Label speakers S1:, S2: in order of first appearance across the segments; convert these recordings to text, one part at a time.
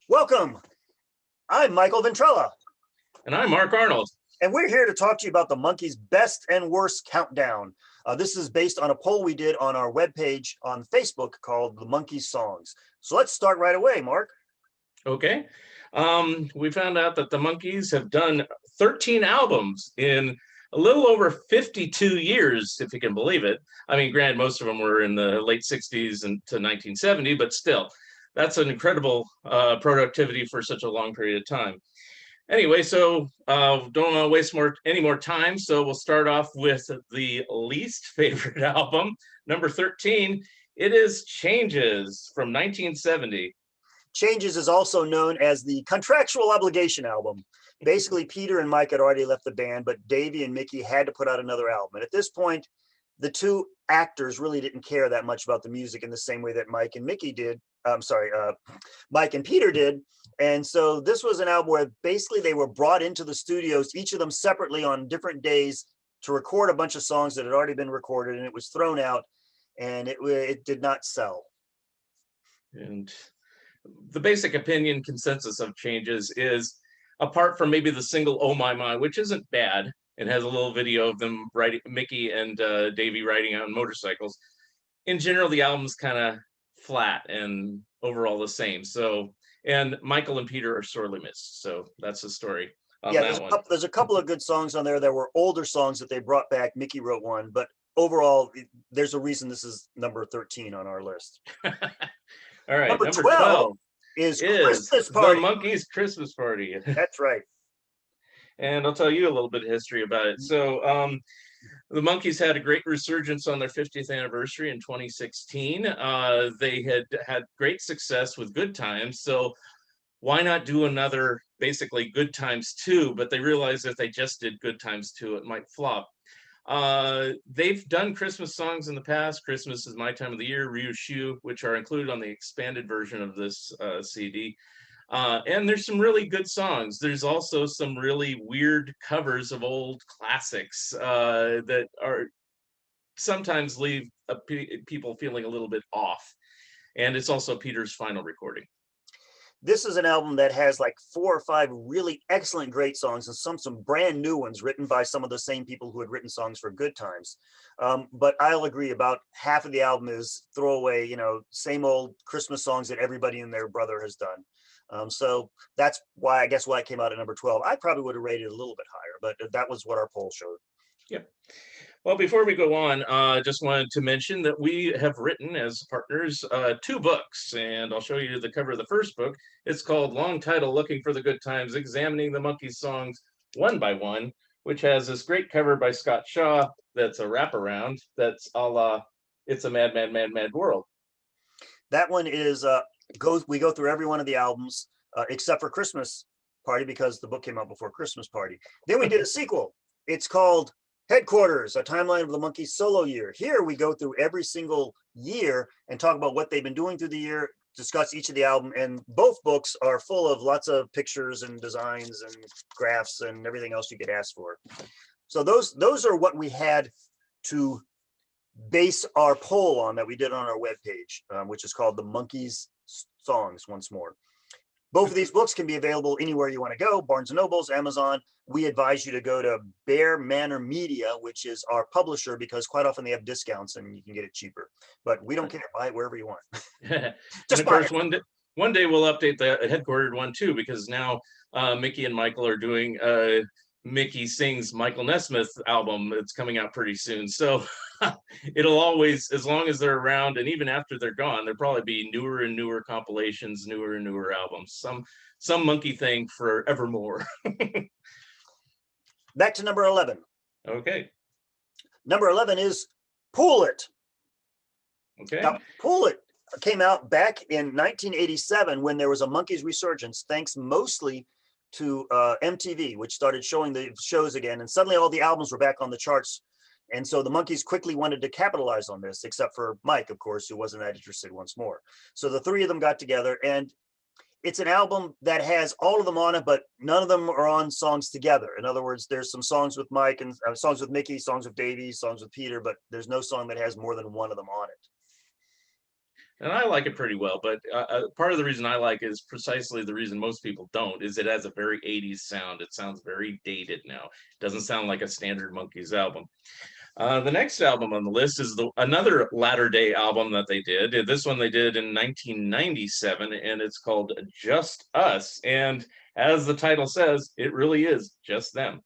S1: Welcome. I'm Michael Ventrella,
S2: And I'm Mark Arnold.
S1: and we're here to talk to you about the Monkees' best and worst countdown. This is based on a poll we did on our webpage on Facebook called The Monkees Songs. So let's start right away, Mark.
S2: Okay. We found out that the Monkees have done 13 albums in a little over 52 years, if you can believe it. I mean, granted, most of them were in the late 60s and to 1970, but still, that's an incredible productivity for such a long period of time. Anyway, so don't want to waste any more time. So we'll start off with the least favorite album, number 13. It is Changes from 1970.
S1: Changes is also known as the Contractual Obligation album. Basically, Peter and Mike had already left the band, but Davey and Mickey had to put out another album. And at this point, the two actors really didn't care that much about the music in the same way that Mike and Mickey did. Mike and Peter did. And so this was an album where basically they were brought into the studios, each of them separately on different days, to record a bunch of songs that had already been recorded, and it was thrown out, and it did not sell.
S2: And the basic opinion consensus of Changes is, apart from maybe the single "Oh My My," which isn't bad, it has a little video of them riding, Mickey and Davey riding on motorcycles. In general, the album's kind of flat and overall the same. So, and Michael and Peter are sorely missed. So that's the story on that one.
S1: There's a couple of good songs on there that were older songs that they brought back. Mickey wrote one, but overall, there's a reason this is number 13 on our list.
S2: All right,
S1: number 12 is Christmas Party.
S2: The Monkees' Christmas Party.
S1: That's right.
S2: And I'll tell you a little bit of history about it. So the Monkees had a great resurgence on their 50th anniversary in 2016. They had great success with Good Times. So why not do another, basically Good Times 2? But they realized if they just did Good Times 2, it might flop. They've done Christmas songs in the past. Christmas is My Time of the Year, Ryu Shu, which are included on the expanded version of this CD. And there's some really good songs. There's also some really weird covers of old classics that are sometimes leave people feeling a little bit off. And it's also Peter's final recording.
S1: This is an album that has like 4 or 5 really excellent, great songs, and some brand new ones written by some of the same people who had written songs for Good Times. But I'll agree, about half of the album is throwaway, same old Christmas songs that everybody and their brother has done. So that's why it came out at number 12. I probably would have rated it a little bit higher, but that was what our poll showed.
S2: Yep. Well, before we go on, just wanted to mention that we have written as partners 2 books, and I'll show you the cover of the first book. It's called Long Title, Looking for the Good Times, Examining the Monkees songs one by one, which has this great cover by Scott Shaw that's a wraparound that's a la It's a Mad, Mad, Mad, Mad World.
S1: That one is, we go through every one of the albums except for Christmas Party, because the book came out before Christmas Party. Then we did a sequel. It's called Headquarters, a timeline of the Monkees' solo year. Here we go through every single year and talk about what they've been doing through the year, discuss each of the album, and both books are full of lots of pictures and designs and graphs and everything else you could ask for. So those are what we had to base our poll on that we did on our webpage, which is called The Monkees Songs once more. Both of these books can be available anywhere you want to go, Barnes & Nobles, Amazon. We advise you to go to Bear Manor Media, which is our publisher, because quite often they have discounts and you can get it cheaper. But we don't care. Buy it wherever you want.
S2: And of course, one day we'll update the headquartered one too, because now Mickey and Michael are doing Mickey Sings Michael Nesmith album. It's coming out pretty soon. So it'll always, as long as they're around, and even after they're gone, there'll probably be newer and newer compilations, newer and newer albums. Some monkey thing forevermore.
S1: Back to number 11.
S2: Okay.
S1: Number 11 is Pool It.
S2: Okay.
S1: Now, Pool It came out back in 1987 when there was a Monkees resurgence, thanks mostly to MTV, which started showing the shows again, and suddenly all the albums were back on the charts. And so the Monkees quickly wanted to capitalize on this, except for Mike, of course, who wasn't that interested once more. So the 3 of them got together, and it's an album that has all of them on it, but none of them are on songs together. In other words, there's some songs with Mike and songs with Mickey, songs with Davey, songs with Peter, but there's no song that has more than one of them on it.
S2: And I like it pretty well, but part of the reason I like it is precisely the reason most people don't, is it has a very 80s sound. It sounds very dated now. It doesn't sound like a standard Monkees album. The next album on the list is another latter day album that they did. This one they did in 1997, and it's called Just Us. And as the title says, it really is just them.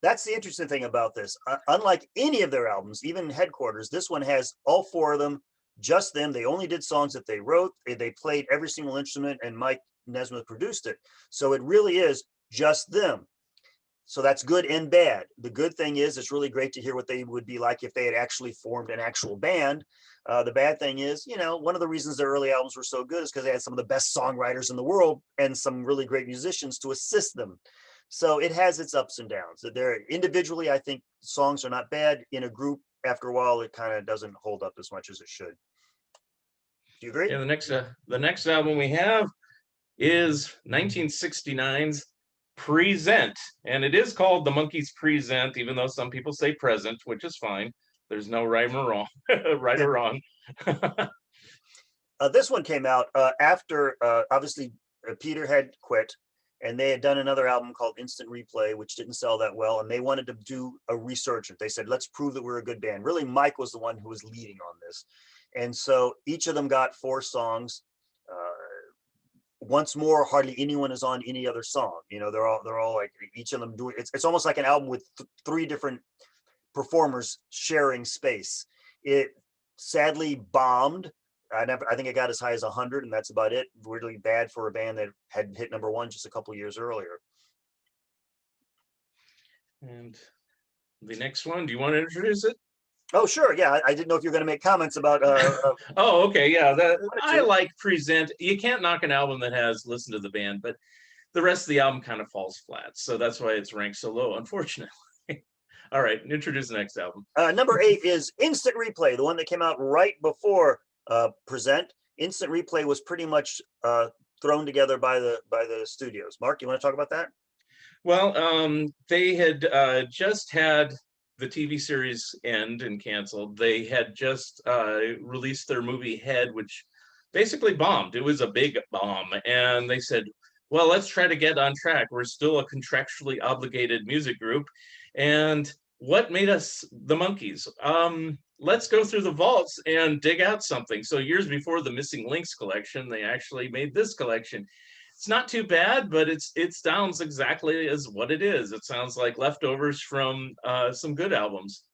S1: That's the interesting thing about this. Unlike any of their albums, even Headquarters, this one has all four of them, just them. They only did songs that they wrote. They played every single instrument, and Mike Nesmith produced it. So it really is just them. So that's good and bad. The good thing is it's really great to hear what they would be like if they had actually formed an actual band. The bad thing is, you know, one of the reasons their early albums were so good is because they had some of the best songwriters in the world and some really great musicians to assist them. So it has its ups and downs. They're individually, I think songs are not bad. In a group, after a while, it kind of doesn't hold up as much as it should. Do you agree?
S2: Yeah, the next album we have is 1969's Present, and it is called the Monkees Present, even though some people say present, which is fine. There's no right or wrong, right or wrong.
S1: This one came out after obviously Peter had quit, and they had done another album called Instant Replay, which didn't sell that well, and they wanted to do a resurgence. They said, let's prove that we're a good band. Really, Mike was the one who was leading on this. And so each of them got 4 songs. Once more, hardly anyone is on any other song. You know, they're all like, each of them doing, it's almost like an album with 3 different performers sharing space. It sadly bombed. I think it got as high as 100, and that's about it. Really bad for a band that had hit #1 just a couple years earlier.
S2: And the next one, do you want to introduce it?
S1: Oh, sure. Yeah, I didn't know if you were going to make comments about.
S2: Oh, okay. Yeah, I like Present. You can't knock an album that has Listen to the Band, but the rest of the album kind of falls flat. So that's why it's ranked so low, unfortunately. All right, introduce the next album.
S1: Number 8 is Instant Replay, the one that came out right before Present. Instant Replay was pretty much thrown together by the studios. Mark, you want to talk about that?
S2: Well, they had just had the TV series end and canceled. They had just released their movie Head, which basically bombed. It was a big bomb. And they said, well, let's try to get on track. We're still a contractually obligated music group. And what made us the Monkees? Let's go through the vaults and dig out something. So years before the Missing Links collection, they actually made this collection. It's not too bad, but it sounds exactly as what it is. It sounds like leftovers from some good albums.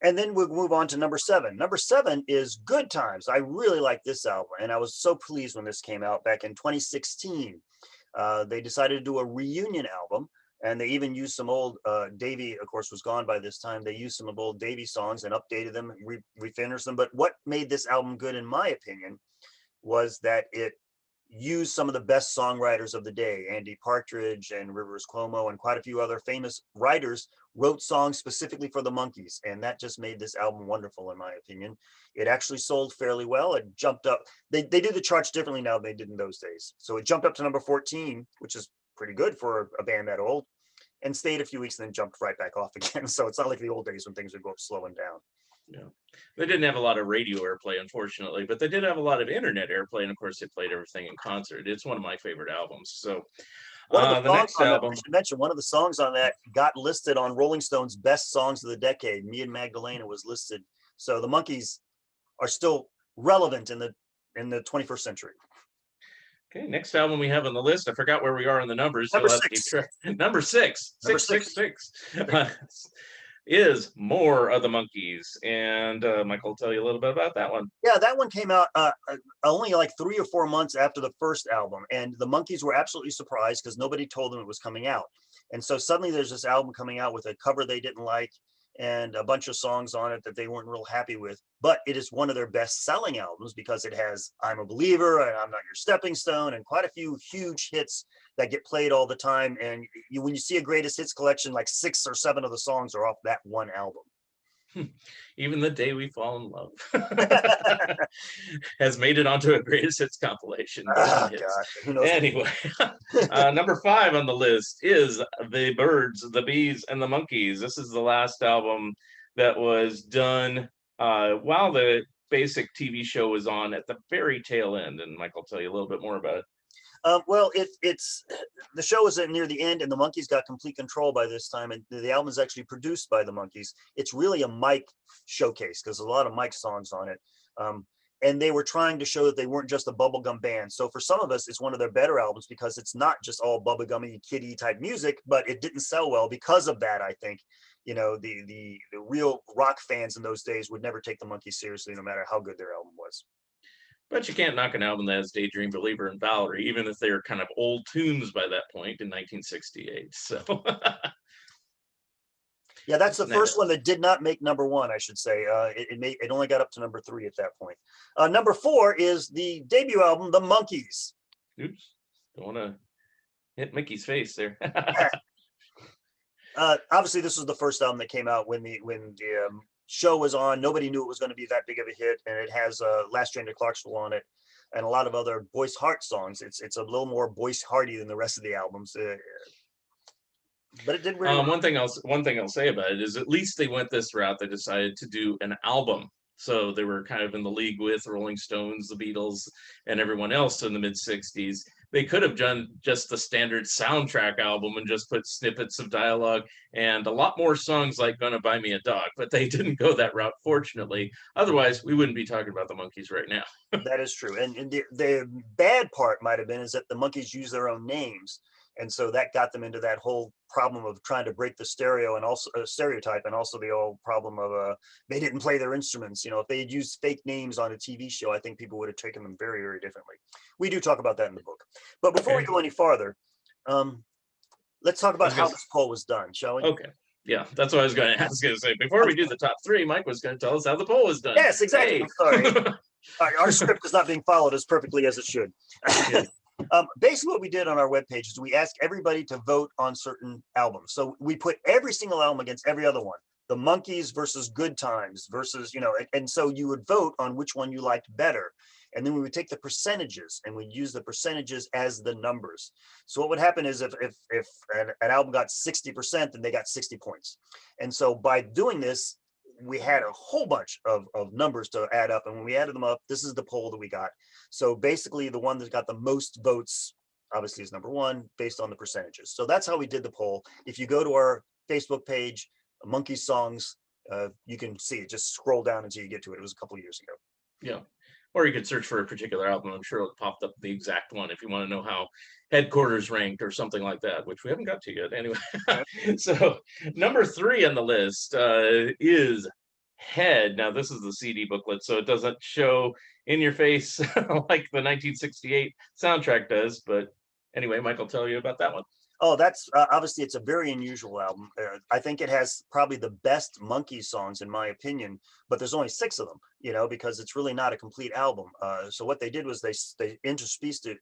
S1: And then we'll move on to number 7. Number 7 is Good Times. I really like this album, and I was so pleased when this came out back in 2016. They decided to do a reunion album, and they even used some old, Davey, of course, was gone by this time. They used some of old Davey songs and updated them, refinished them. But what made this album good, in my opinion, was that it used some of the best songwriters of the day. Andy Partridge and Rivers Cuomo and quite a few other famous writers wrote songs specifically for the Monkees, and that just made this album wonderful, in my opinion. It actually sold fairly well. It jumped up. They do the charts differently now than they did in those days. So it jumped up to number 14, which is pretty good for a band that old, and stayed a few weeks and then jumped right back off again. So it's not like the old days when things would go slowing down.
S2: Yeah, they didn't have a lot of radio airplay, unfortunately, but they did have a lot of internet airplay, and of course, they played everything in concert. It's one of my favorite albums. So, the next album,
S1: I should mention, one of the songs on that got listed on Rolling Stone's best songs of the decade. Me and Magdalena was listed. So the Monkees are still relevant in the 21st century.
S2: Okay, next album we have on the list. I forgot where we are in the numbers.
S1: Number 6.
S2: Number 6. 666. Is More of the Monkees, and Michael will tell you a little bit about that one.
S1: Yeah, that one came out only like 3 or 4 months after the first album, and the Monkees were absolutely surprised because nobody told them it was coming out. And so suddenly there's this album coming out with a cover they didn't like and a bunch of songs on it that they weren't real happy with. But it is one of their best-selling albums because it has I'm a Believer and I'm Not Your Stepping Stone and quite a few huge hits that get played all the time. And when you see a greatest hits collection, like 6 or 7 of the songs are off that one album.
S2: Even the Day We Fall in Love has made it onto a greatest hits compilation.
S1: Oh, God. Who knows?
S2: Anyway, number 5 on the list is The Birds, the Bees, and the Monkees. This is the last album that was done while the basic TV show was on at the very tail end, and Mike will tell you a little bit more about it.
S1: Well, it's the show was near the end, and the Monkees got complete control by this time, and the album is actually produced by the Monkees. It's really a Mike showcase because a lot of Mike songs on it. And they were trying to show that they weren't just a bubblegum band. So for some of us, it's one of their better albums because it's not just all bubblegummy kiddie type music, but it didn't sell well because of that. I think, you know, the real rock fans in those days would never take the Monkees seriously, no matter how good their album was.
S2: But you can't knock an album that has Daydream Believer and Valerie, even if they're kind of old tunes by that point in 1968. So
S1: yeah, that's the first one that did not make number one, I should say. It only got up to number 3 at that point. Number 4 is the debut album, The Monkees.
S2: Oops, don't want to hit Mickey's face there.
S1: Obviously, this was the first album that came out when the show was on. Nobody knew it was going to be that big of a hit, and it has Last Train to Clarksville on it, and a lot of other Boyce Hart songs. It's a little more Boyce Harty than the rest of the albums. But it did really well.
S2: One thing I'll say about it is at least they went this route. They decided to do an album. So they were kind of in the league with Rolling Stones, the Beatles, and everyone else in the mid-60s. They could have done just the standard soundtrack album and just put snippets of dialogue and a lot more songs like Gonna Buy Me a Dog, but they didn't go that route, fortunately. Otherwise, we wouldn't be talking about the Monkees right now.
S1: That is true. And the bad part might have been is that the Monkees use their own names. And so that got them into that whole problem of trying to break the stereotype, and also the old problem of they didn't play their instruments. You know, if they had used fake names on a TV show, I think people would have taken them very, very differently. We do talk about that in the book. But before we go any farther, let's talk about how this poll was done, shall we?
S2: Okay. Yeah, that's what I was going to ask. Say before we do the top 3, Mike was going to tell us how the poll was done.
S1: Yes, exactly.
S2: Hey.
S1: I'm sorry. Our script is not being followed as perfectly as it should.
S2: Yeah.
S1: Basically what we did on our webpage is we asked everybody to vote on certain albums. So we put every single album against every other one. The Monkees versus Good Times versus, you know, and so you would vote on which one you liked better. And then we would take the percentages and we'd use the percentages as the numbers. So what would happen is if an album got 60%, then they got 60 points. And so by doing this, we had a whole bunch of numbers to add up. And when we added them up, this is the poll that we got. So basically the one that got the most votes obviously is number 1 based on the percentages. So that's how we did the poll. If you go to our Facebook page, Monkees Songs, you can see it. Just scroll down until you get to it. It was a couple of years ago.
S2: Yeah. Or you could search for a particular album. I'm sure it popped up the exact one if you want to know how Headquarters ranked or something like that, which we haven't got to yet. Anyway, so number 3 on the list is Head. Now, this is the CD booklet, so it doesn't show in your face like the 1968 soundtrack does. But anyway, Mike will tell you about that one.
S1: Oh, that's obviously it's a very unusual album. I think it has probably the best Monkees songs in my opinion, but there's only 6 of them, you know, because it's really not a complete album. So what they did was they interspaced it,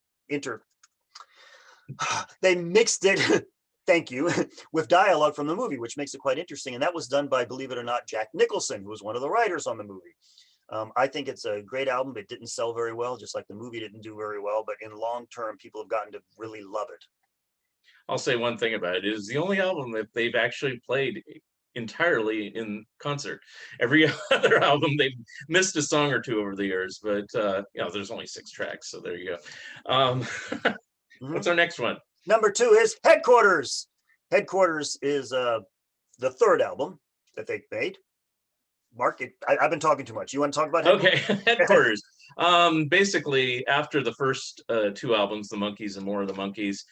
S1: they mixed it, thank you, with dialogue from the movie, which makes it quite interesting. And that was done by, believe it or not, Jack Nicholson, who was one of the writers on the movie. I think it's a great album. It didn't sell very well, just like the movie didn't do very well, but in long term, people have gotten to really love it.
S2: I'll say one thing about it. It is the only album that they've actually played entirely in concert. Every other album they've missed a song or 2 over the years, but you know, there's only 6 tracks, so there you go. What's our next one?
S1: Number 2 is Headquarters. Headquarters is the 3rd album that they made. Mark, I've been talking too much. You want to talk about Headquarters?
S2: Okay, Headquarters. Basically, after the first 2 albums, The Monkees and More of the Monkees,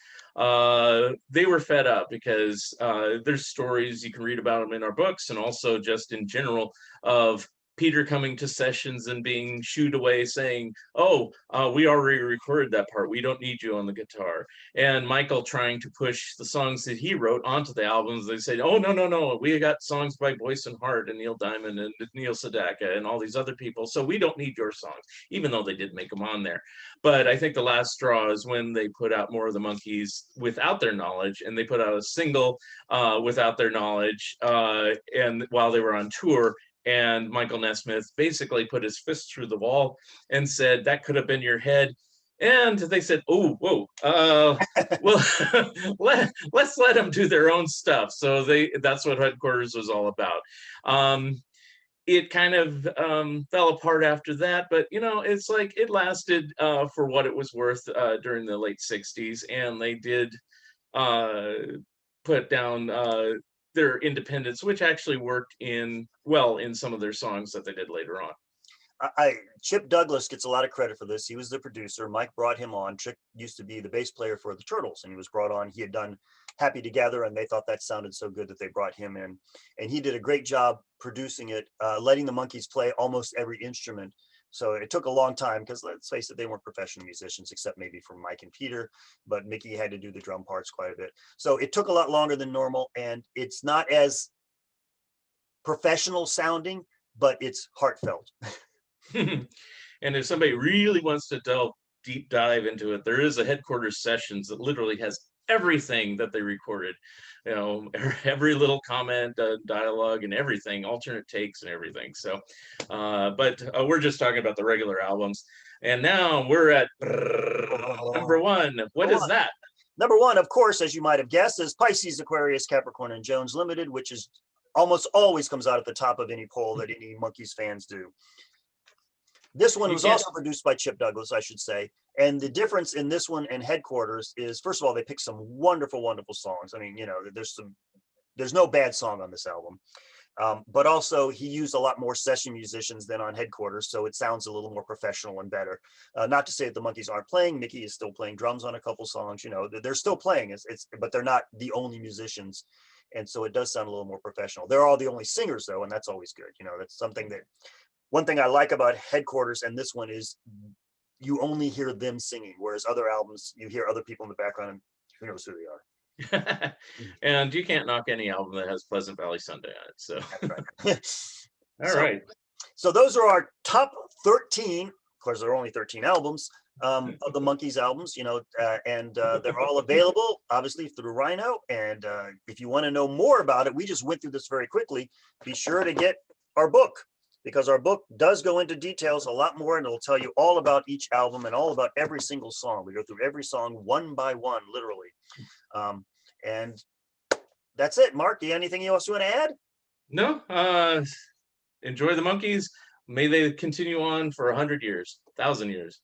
S2: they were fed up because there's stories you can read about them in our books, and also just in general of Peter coming to sessions and being shooed away saying, oh, we already recorded that part. We don't need you on the guitar. And Michael trying to push the songs that he wrote onto the albums. They said, oh, no. We got songs by Boyce and Hart and Neil Diamond and Neil Sedaka and all these other people. So we don't need your songs, even though they did make them on there. But I think the last straw is when they put out More of the Monkees without their knowledge, and they put out a single without their knowledge, and while they were on tour. And Michael Nesmith basically put his fist through the wall and said, that could have been your head. And they said, oh, whoa, well, let's let them do their own stuff. So that's what Headquarters was all about. it kind of fell apart after that, but it's like it lasted for what it was worth during the late 60s, and they did uh, put down their independence, which actually worked in some of their songs that they did later on.
S1: Chip Douglas gets a lot of credit for this. He was the producer. Mike brought him on. Chip used to be the bass player for the Turtles, and he was brought on. He had done Happy Together, and they thought that sounded so good that they brought him in. And he did a great job producing it, letting the Monkees play almost every instrument. So it took a long time because, let's face it, they weren't professional musicians, except maybe for Mike and Peter, but Mickey had to do the drum parts quite a bit. So it took a lot longer than normal, and it's not as professional sounding, but it's heartfelt.
S2: And if somebody really wants to delve deep dive into it, there is a headquarters sessions that literally has everything that they recorded, every little comment, dialogue, and everything, alternate takes and everything. So but we're just talking about the regular albums, and now we're at number one. What is that?
S1: Number one, of course, as you might have guessed, is Pisces, Aquarius, Capricorn, and Jones Limited, which is almost always comes out at the top of any poll that any Monkees fans do. This one was also produced by Chip Douglas, I should say. And the difference in this one and Headquarters is, first of all, they picked some wonderful, wonderful songs. I mean, there's no bad song on this album. But also he used a lot more session musicians than on Headquarters, so it sounds a little more professional and better. Not to say that the Monkees aren't playing. Mickey is still playing drums on a couple songs. They're still playing. But they're not the only musicians, and so it does sound a little more professional. They're all the only singers though, and that's always good. That's something that. One thing I like about Headquarters and this one is you only hear them singing, whereas other albums you hear other people in the background and who knows who they
S2: are. And you can't knock any album that has Pleasant Valley Sunday on it. So
S1: that's right.
S2: All right.
S1: So those are our top 13. Of course, there are only 13 albums of the Monkees albums, and they're all available, obviously, through Rhino. And if you want to know more about it, we just went through this very quickly. Be sure to get our book, because our book does go into details a lot more, and it'll tell you all about each album and all about every single song. We go through every song one by one, literally. And that's it. Mark, do you have anything else you want to add?
S2: No. Enjoy the Monkees. May they continue on for 100 years, 1,000 years.